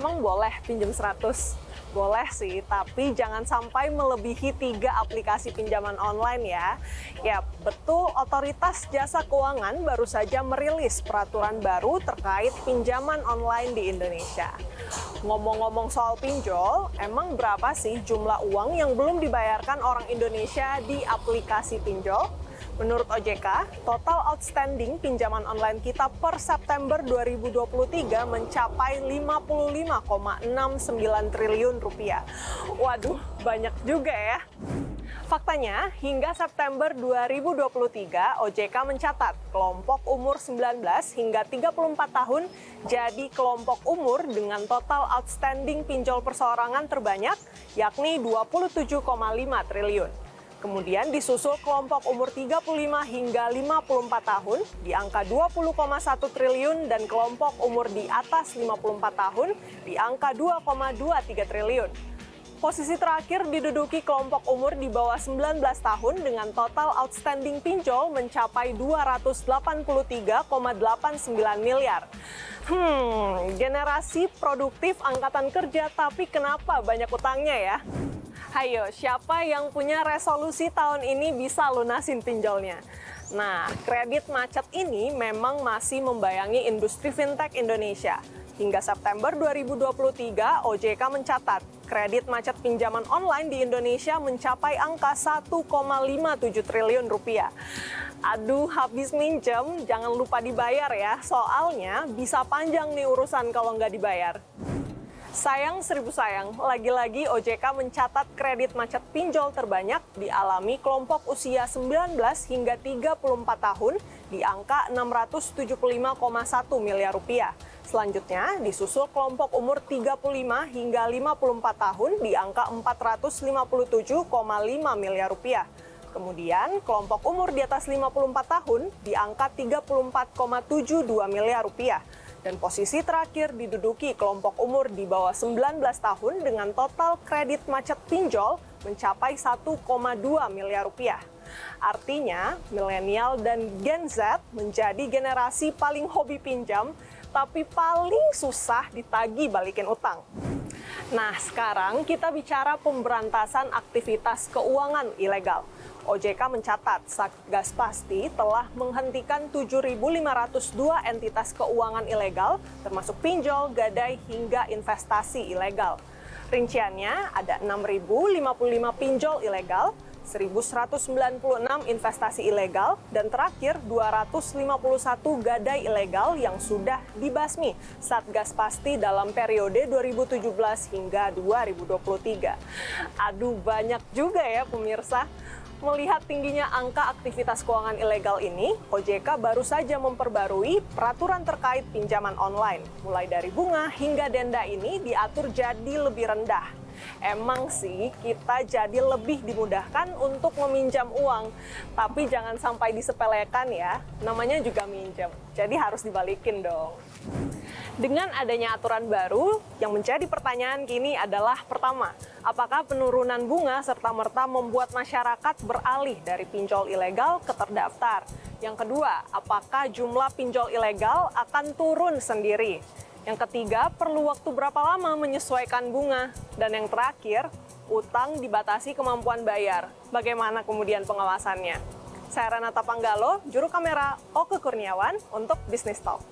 Emang boleh pinjam 100? Boleh sih, tapi jangan sampai melebihi 3 aplikasi pinjaman online ya. Ya, betul, Otoritas Jasa Keuangan baru saja merilis peraturan baru terkait pinjaman online di Indonesia. Ngomong-ngomong soal pinjol, emang berapa sih jumlah uang yang belum dibayarkan orang Indonesia di aplikasi pinjol? Menurut OJK, total outstanding pinjaman online kita per September 2023 mencapai 55,69 triliun rupiah. Waduh, banyak juga ya. Faktanya, hingga September 2023, OJK mencatat kelompok umur 19 hingga 34 tahun jadi kelompok umur dengan total outstanding pinjol perseorangan terbanyak, yakni 27,5 triliun. Kemudian disusul kelompok umur 35 hingga 54 tahun di angka 20,1 triliun dan kelompok umur di atas 54 tahun di angka 2,23 triliun. Posisi terakhir diduduki kelompok umur di bawah 19 tahun dengan total outstanding pinjol mencapai 283,89 miliar. Generasi produktif angkatan kerja, tapi kenapa banyak utangnya ya? Hayo, siapa yang punya resolusi tahun ini bisa lunasin pinjolnya? Nah, kredit macet ini memang masih membayangi industri fintech Indonesia. Hingga September 2023, OJK mencatat kredit macet pinjaman online di Indonesia mencapai angka 1,57 triliun rupiah. Aduh, habis minjem, jangan lupa dibayar ya, soalnya bisa panjang nih urusan kalau nggak dibayar. Sayang seribu sayang, lagi-lagi OJK mencatat kredit macet pinjol terbanyak dialami kelompok usia 19 hingga 34 tahun di angka 675,1 miliar rupiah. Selanjutnya disusul kelompok umur 35 hingga 54 tahun di angka 457,5 miliar rupiah. Kemudian kelompok umur di atas 54 tahun di angka 34,72 miliar rupiah. Dan posisi terakhir diduduki kelompok umur di bawah 19 tahun dengan total kredit macet pinjol mencapai 1,2 miliar rupiah. Artinya, milenial dan Gen Z menjadi generasi paling hobi pinjam, tapi paling susah ditagih balikin utang. Nah, sekarang kita bicara pemberantasan aktivitas keuangan ilegal. OJK mencatat Satgas Pasti telah menghentikan 7.502 entitas keuangan ilegal, termasuk pinjol, gadai, hingga investasi ilegal. Rinciannya ada 6.055 pinjol ilegal, 1.196 investasi ilegal, dan terakhir 251 gadai ilegal yang sudah dibasmi Satgas Pasti dalam periode 2017 hingga 2023. Aduh, banyak juga ya pemirsa. Melihat tingginya angka aktivitas keuangan ilegal ini, OJK baru saja memperbarui peraturan terkait pinjaman online. Mulai dari bunga hingga denda ini diatur jadi lebih rendah. Emang sih kita jadi lebih dimudahkan untuk meminjam uang, tapi jangan sampai disepelekan ya, namanya juga minjem, jadi harus dibalikin dong. Dengan adanya aturan baru, yang menjadi pertanyaan kini adalah pertama, apakah penurunan bunga serta-merta membuat masyarakat beralih dari pinjol ilegal ke terdaftar? Yang kedua, apakah jumlah pinjol ilegal akan turun sendiri? Yang ketiga, perlu waktu berapa lama menyesuaikan bunga? Dan yang terakhir, utang dibatasi kemampuan bayar. Bagaimana kemudian pengawasannya? Saya Renata Panggalo, juru kamera Oke Kurniawan untuk Business Talk.